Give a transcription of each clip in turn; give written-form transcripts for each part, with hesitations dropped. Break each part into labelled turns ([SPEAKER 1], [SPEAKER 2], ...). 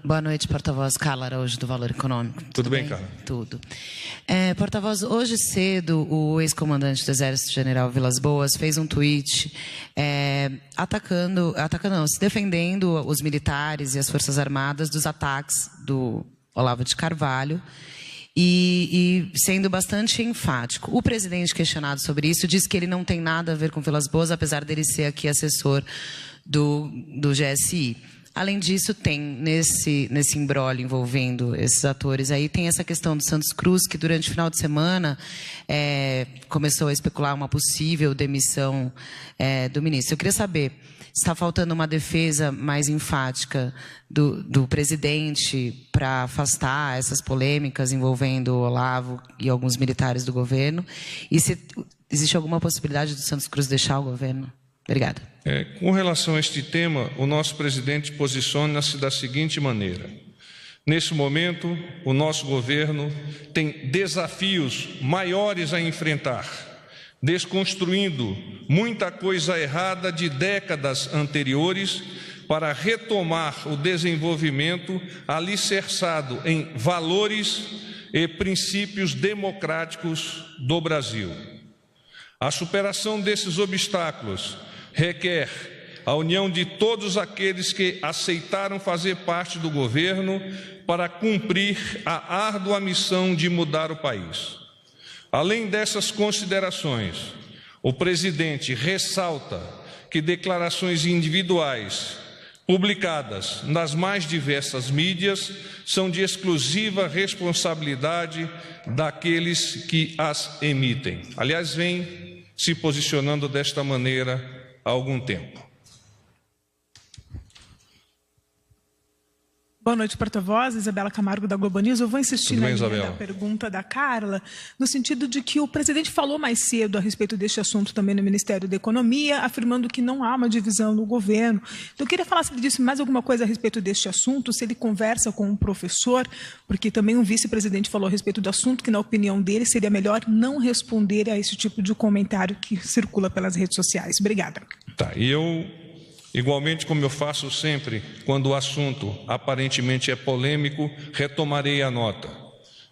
[SPEAKER 1] Boa noite, porta-voz. Carla Araújo, do Valor Econômico.
[SPEAKER 2] Tudo bem, Carla?
[SPEAKER 1] Tudo. Porta-voz, hoje cedo, o ex-comandante do Exército, General Vilas Boas, fez um tweet se defendendo os militares e as Forças Armadas dos ataques do Olavo de Carvalho e sendo bastante enfático. O presidente, questionado sobre isso, disse que ele não tem nada a ver com Vilas Boas, apesar dele ser aqui assessor do GSI. Além disso, tem nesse imbróglio envolvendo esses atores aí, tem essa questão do Santos Cruz, que durante o final de semana começou a especular uma possível demissão do ministro. Eu queria saber se está faltando uma defesa mais enfática do presidente para afastar essas polêmicas envolvendo o Olavo e alguns militares do governo, e se existe alguma possibilidade do Santos Cruz deixar o governo. Obrigada.
[SPEAKER 2] Com relação a este tema, o nosso presidente posiciona-se da seguinte maneira. Nesse momento, o nosso governo tem desafios maiores a enfrentar, desconstruindo muita coisa errada de décadas anteriores para retomar o desenvolvimento alicerçado em valores e princípios democráticos do Brasil. A superação desses obstáculos requer a união de todos aqueles que aceitaram fazer parte do governo para cumprir a árdua missão de mudar o país. Além dessas considerações, o presidente ressalta que declarações individuais publicadas nas mais diversas mídias são de exclusiva responsabilidade daqueles que as emitem. Aliás, vem se posicionando desta maneira há algum tempo.
[SPEAKER 3] Boa noite, porta-voz. Isabela Camargo, da Globo News. Eu vou insistir na linha da pergunta da Carla, no sentido de que o presidente falou mais cedo a respeito deste assunto também no Ministério da Economia, afirmando que não há uma divisão no governo. Então, eu queria falar se ele disse mais alguma coisa a respeito deste assunto, se ele conversa com um professor, porque também um vice-presidente falou a respeito do assunto, que, na opinião dele, seria melhor não responder a esse tipo de comentário que circula pelas redes sociais. Obrigada.
[SPEAKER 2] Igualmente, como eu faço sempre, quando o assunto aparentemente é polêmico, retomarei a nota.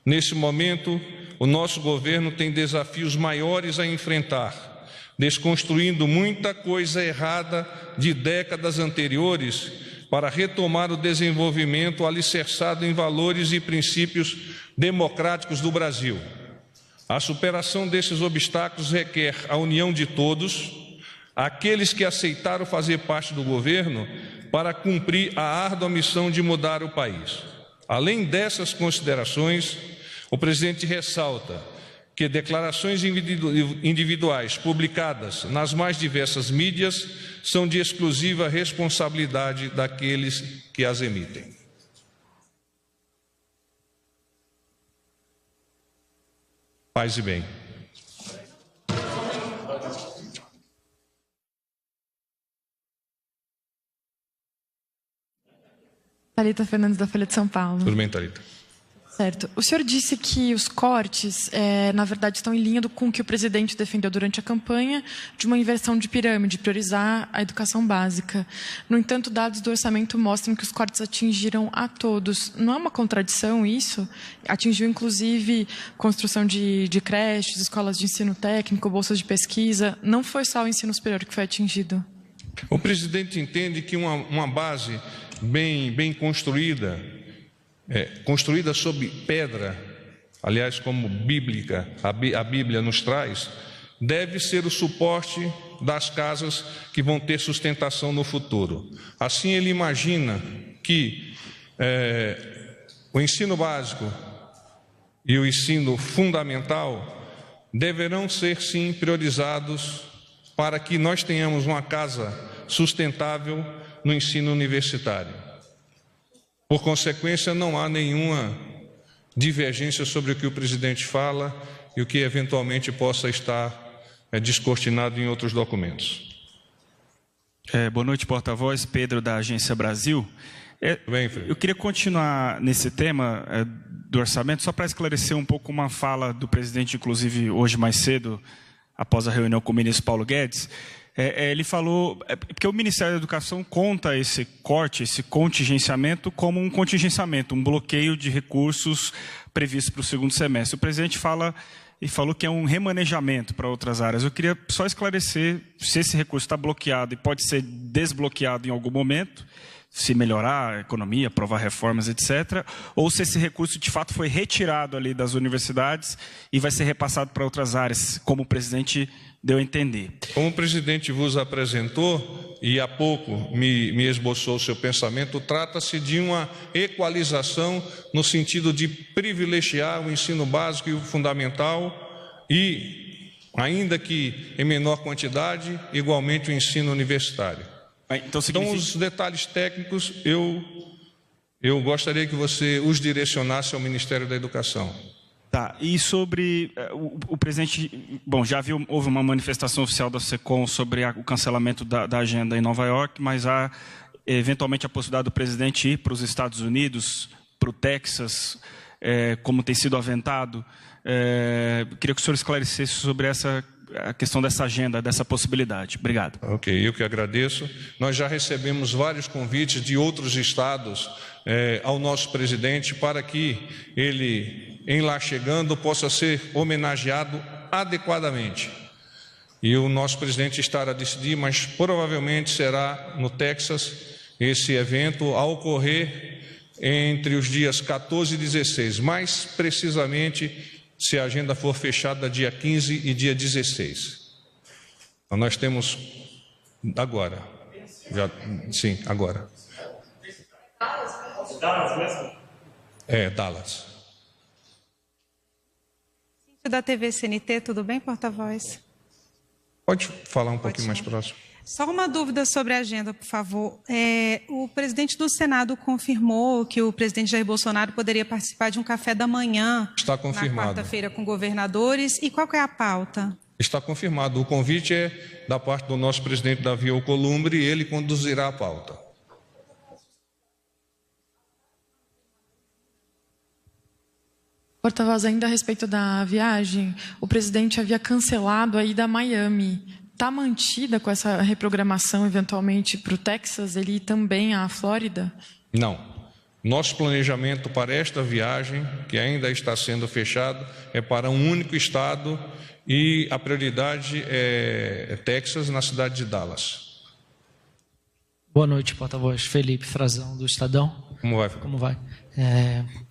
[SPEAKER 2] Nesse momento, o nosso governo tem desafios maiores a enfrentar, desconstruindo muita coisa errada de décadas anteriores para retomar o desenvolvimento alicerçado em valores e princípios democráticos do Brasil. A superação desses obstáculos requer a união de todos, aqueles que aceitaram fazer parte do governo para cumprir a árdua missão de mudar o país. Além dessas considerações, o presidente ressalta que declarações individuais publicadas nas mais diversas mídias são de exclusiva responsabilidade daqueles que as emitem. Paz e bem.
[SPEAKER 4] Thalita Fernandes, da Folha de São Paulo.
[SPEAKER 2] Tudo bem, Thalita?
[SPEAKER 4] Certo. O senhor disse que os cortes, na verdade, estão em linha com o que o presidente defendeu durante a campanha, de uma inversão de pirâmide, priorizar a educação básica. No entanto, dados do orçamento mostram que os cortes atingiram a todos. Não é uma contradição isso? Atingiu, inclusive, construção de creches, escolas de ensino técnico, bolsas de pesquisa. Não foi só o ensino superior que foi atingido.
[SPEAKER 2] O presidente entende que uma base bem construída, construída sob pedra, aliás, como bíblica, a Bíblia nos traz, deve ser o suporte das casas que vão ter sustentação no futuro. Assim, ele imagina que o ensino básico e o ensino fundamental deverão ser, sim, priorizados para que nós tenhamos uma casa sustentável no ensino universitário. Por consequência, não há nenhuma divergência sobre o que o presidente fala e o que eventualmente possa estar descortinado em outros documentos.
[SPEAKER 5] Boa noite, porta-voz. Pedro, da Agência Brasil. Eu queria continuar nesse tema do orçamento, só para esclarecer um pouco uma fala do presidente, inclusive hoje mais cedo, após a reunião com o ministro Paulo Guedes. Ele falou, porque o Ministério da Educação conta esse corte, esse contingenciamento, como um contingenciamento, um bloqueio de recursos previstos para o segundo semestre. O presidente falou que é um remanejamento para outras áreas. Eu queria só esclarecer se esse recurso está bloqueado e pode ser desbloqueado em algum momento, se melhorar a economia, aprovar reformas, etc., ou se esse recurso de fato foi retirado ali das universidades e vai ser repassado para outras áreas, como o presidente deu a entender.
[SPEAKER 2] Como o presidente vos apresentou, e há pouco me esboçou o seu pensamento, trata-se de uma equalização no sentido de privilegiar o ensino básico e o fundamental e, ainda que em menor quantidade, igualmente o ensino universitário. Então, os detalhes técnicos, eu gostaria que você os direcionasse ao Ministério da Educação.
[SPEAKER 5] Tá, e sobre o presidente, bom, houve uma manifestação oficial da SECOM sobre o cancelamento da agenda em Nova York, mas há eventualmente a possibilidade do presidente ir para os Estados Unidos, para o Texas, como tem sido aventado. Queria que o senhor esclarecesse sobre a questão dessa agenda, dessa possibilidade. Obrigado.
[SPEAKER 2] Ok, eu que agradeço. Nós já recebemos vários convites de outros estados ao nosso presidente para que ele, em lá chegando, possa ser homenageado adequadamente. E o nosso presidente estará a decidir, mas provavelmente será no Texas esse evento a ocorrer entre os dias 14 e 16, mais precisamente se a agenda for fechada dia 15 e dia 16. Então, nós temos agora. Sim, agora.
[SPEAKER 6] Dallas mesmo?
[SPEAKER 2] Dallas.
[SPEAKER 7] Da TV CNT, tudo bem, porta-voz?
[SPEAKER 2] Pode falar um pouquinho mais próximo.
[SPEAKER 7] Só uma dúvida sobre a agenda, por favor. O presidente do Senado confirmou que o presidente Jair Bolsonaro poderia participar de um café da manhã.
[SPEAKER 2] Está confirmado.
[SPEAKER 7] Na quarta-feira com governadores. E qual que é a pauta?
[SPEAKER 2] Está confirmado. O convite é da parte do nosso presidente Davi Alcolumbre e ele conduzirá a pauta.
[SPEAKER 4] Porta-voz, ainda a respeito da viagem, o presidente havia cancelado a ida a Miami. Está mantida com essa reprogramação, eventualmente, para o Texas, ele ir também à Flórida?
[SPEAKER 2] Não. Nosso planejamento para esta viagem, que ainda está sendo fechado, é para um único estado e a prioridade é Texas, na cidade de Dallas.
[SPEAKER 8] Boa noite, porta-voz. Felipe Frazão, do Estadão.
[SPEAKER 2] Como vai?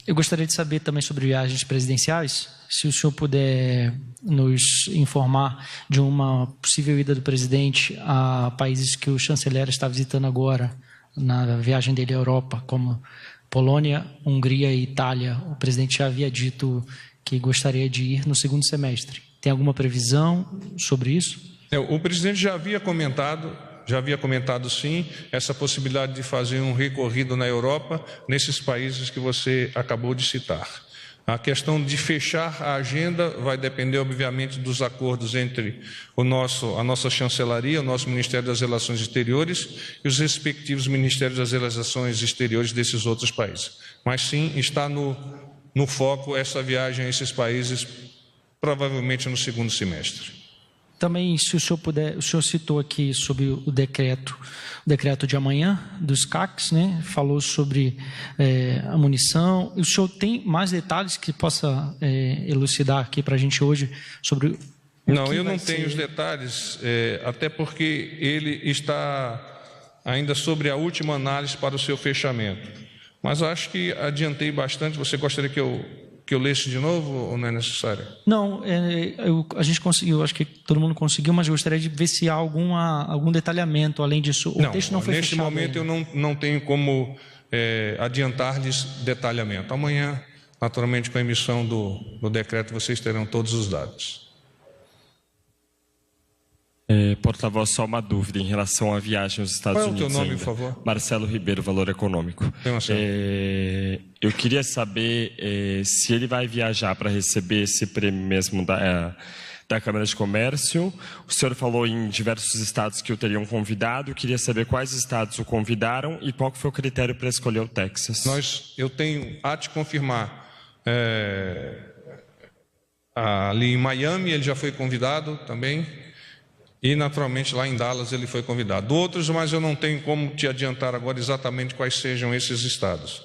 [SPEAKER 8] Eu gostaria de saber também sobre viagens presidenciais, se o senhor puder nos informar de uma possível ida do presidente a países que o chanceler está visitando agora, na viagem dele à Europa, como Polônia, Hungria e Itália. O presidente já havia dito que gostaria de ir no segundo semestre. Tem alguma previsão sobre isso?
[SPEAKER 2] O presidente já havia comentado sim, essa possibilidade de fazer um recorrido na Europa, nesses países que você acabou de citar. A questão de fechar a agenda vai depender, obviamente, dos acordos entre a nossa chancelaria, o nosso Ministério das Relações Exteriores e os respectivos Ministérios das Relações Exteriores desses outros países. Mas sim, está no foco essa viagem a esses países, provavelmente no segundo semestre.
[SPEAKER 8] Também, se o senhor puder, o senhor citou aqui sobre o decreto de amanhã dos CACs, né? Falou sobre a munição. O senhor tem mais detalhes que possa elucidar aqui para a gente hoje sobre?
[SPEAKER 2] Não, eu não tenho os detalhes, até porque ele está ainda sobre a última análise para o seu fechamento. Mas acho que adiantei bastante. Você gostaria que eu lesse de novo ou não é necessário?
[SPEAKER 8] Não, a gente conseguiu, acho que todo mundo conseguiu, mas eu gostaria de ver se há algum detalhamento além disso. O texto não foi
[SPEAKER 2] neste
[SPEAKER 8] fechado
[SPEAKER 2] momento
[SPEAKER 8] ainda.
[SPEAKER 2] Eu não tenho como adiantar-lhes detalhamento. Amanhã, naturalmente, com a emissão do decreto, vocês terão todos os dados.
[SPEAKER 9] Porta-voz, só uma dúvida em relação à viagem aos Estados Unidos.
[SPEAKER 2] Qual é o teu nome,
[SPEAKER 9] ainda.
[SPEAKER 2] por favor?
[SPEAKER 9] Marcelo Ribeiro, Valor Econômico. Eu queria saber se ele vai viajar para receber esse prêmio mesmo da Câmara de Comércio. O senhor falou em diversos estados que o teriam convidado. Eu queria saber quais estados o convidaram e qual foi o critério para escolher o Texas.
[SPEAKER 2] Eu tenho a te confirmar. Ali em Miami, ele já foi convidado também. E, naturalmente, lá em Dallas ele foi convidado. Outros, mas eu não tenho como te adiantar agora exatamente quais sejam esses estados.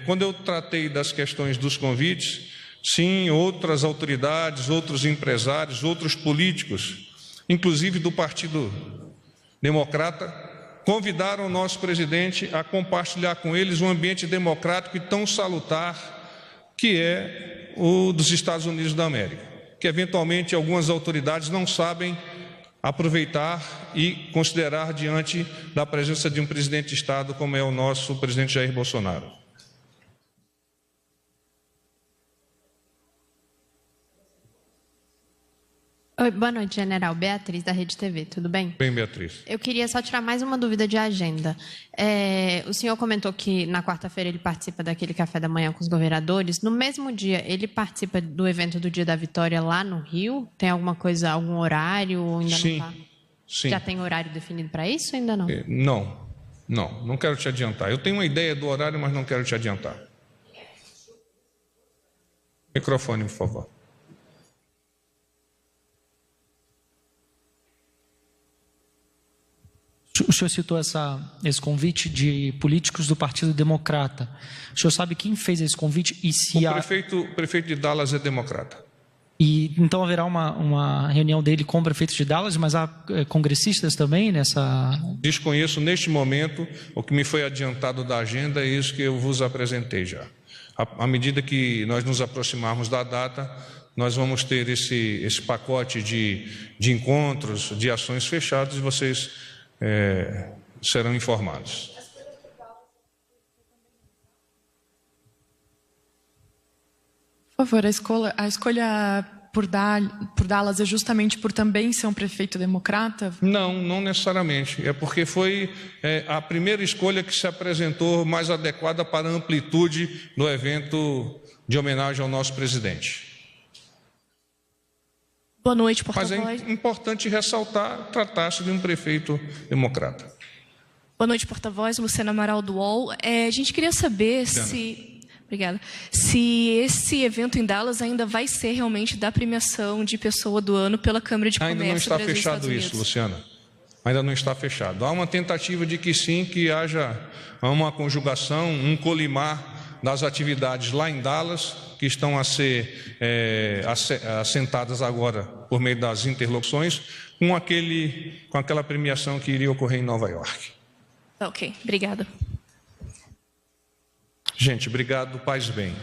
[SPEAKER 2] Quando eu tratei das questões dos convites, sim, outras autoridades, outros empresários, outros políticos, inclusive do Partido Democrata, convidaram o nosso presidente a compartilhar com eles um ambiente democrático e tão salutar que é o dos Estados Unidos da América, que eventualmente algumas autoridades não sabem aproveitar e considerar diante da presença de um presidente de Estado como é o nosso presidente Jair Bolsonaro.
[SPEAKER 10] Oi, boa noite, general. Beatriz, da Rede TV, tudo bem?
[SPEAKER 2] Bem, Beatriz.
[SPEAKER 10] Eu queria só tirar mais uma dúvida de agenda. O senhor comentou que na quarta-feira ele participa daquele café da manhã com os governadores. No mesmo dia, ele participa do evento do Dia da Vitória lá no Rio? Tem alguma coisa, algum horário? Ainda
[SPEAKER 2] sim,
[SPEAKER 10] não tá?
[SPEAKER 2] sim.
[SPEAKER 10] Já tem horário definido para isso ou ainda não?
[SPEAKER 2] Não quero te adiantar. Eu tenho uma ideia do horário, mas não quero te adiantar. Microfone, por favor.
[SPEAKER 8] O senhor citou esse convite de políticos do Partido Democrata. O senhor sabe quem fez esse convite e se
[SPEAKER 2] o prefeito de Dallas é democrata.
[SPEAKER 8] E então haverá uma reunião dele com o prefeito de Dallas, mas há congressistas também nessa...
[SPEAKER 2] Desconheço neste momento, o que me foi adiantado da agenda é isso que eu vos apresentei já. À medida que nós nos aproximarmos da data, nós vamos ter esse pacote de encontros, de ações fechadas e vocês serão informados.
[SPEAKER 4] Por favor, a escolha por Dallas é justamente por também ser um prefeito democrata?
[SPEAKER 2] Não necessariamente. É porque foi a primeira escolha que se apresentou mais adequada para a amplitude do evento de homenagem ao nosso presidente.
[SPEAKER 11] Boa noite, porta-voz.
[SPEAKER 2] Mas é importante ressaltar, tratar-se de um prefeito democrata.
[SPEAKER 11] Boa noite, porta-voz. Luciana Amaral do UOL. A gente queria saber Obrigada. Se esse evento em Dallas ainda vai ser realmente da premiação de pessoa do ano pela Câmara de Comércio.
[SPEAKER 2] Ainda não está fechado isso, Luciana. Ainda não está fechado. Há uma tentativa de que sim, que haja uma conjugação, um colimar das atividades lá em Dallas, que estão a ser assentadas agora por meio das interlocuções, com aquela premiação que iria ocorrer em Nova York.
[SPEAKER 11] Ok, obrigada.
[SPEAKER 2] Gente, obrigado, paz e bem.